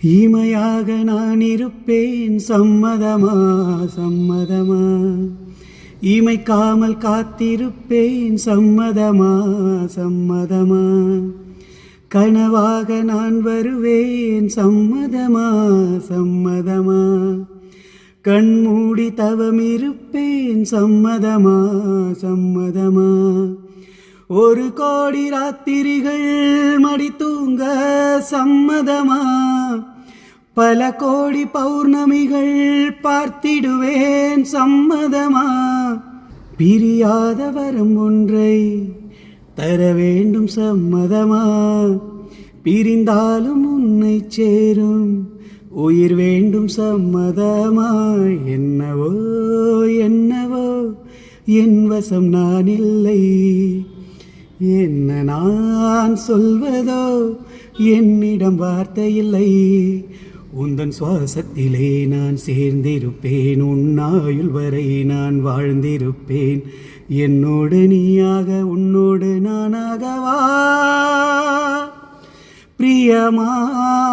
இமையாக நான் இருப்பேன் சம்மதமா சம்மதமா, இமைக்காமல் காத்திருப்பேன் சம்மதமா சம்மதமா, கனவாக நான் வருவேன் சம்மதமா சம்மதமா, கண்மூடி தவம் இருப்பேன் சம்மதமா சம்மதமா, ஒரு கோடி ராத்திரிகள் மடி தூங்க சம்மதமா, பல கோடி பௌர்ணமிகள் பார்த்திடுவேன் சம்மதமா, பிரியாத வரம் ஒன்றை தர வேண்டும் சம்மதமா, பிரிந்தாலும் உன்னை சேரும் உயிர் வேண்டும் சம்மதமா, என்னவோ என்னவோ என் வசம் நான் இல்லை, என்ன நான் சொல்வதோ என்னிடம் வார்த்தை இல்லை, உந்தன் சுவாசத்திலே நான் சேர்ந்திருப்பேன், உன்னாயுள் வரை நான் வாழ்ந்திருப்பேன், என்னோடு நீயாக உன்னோடு நானாகவா பிரியமானவளே.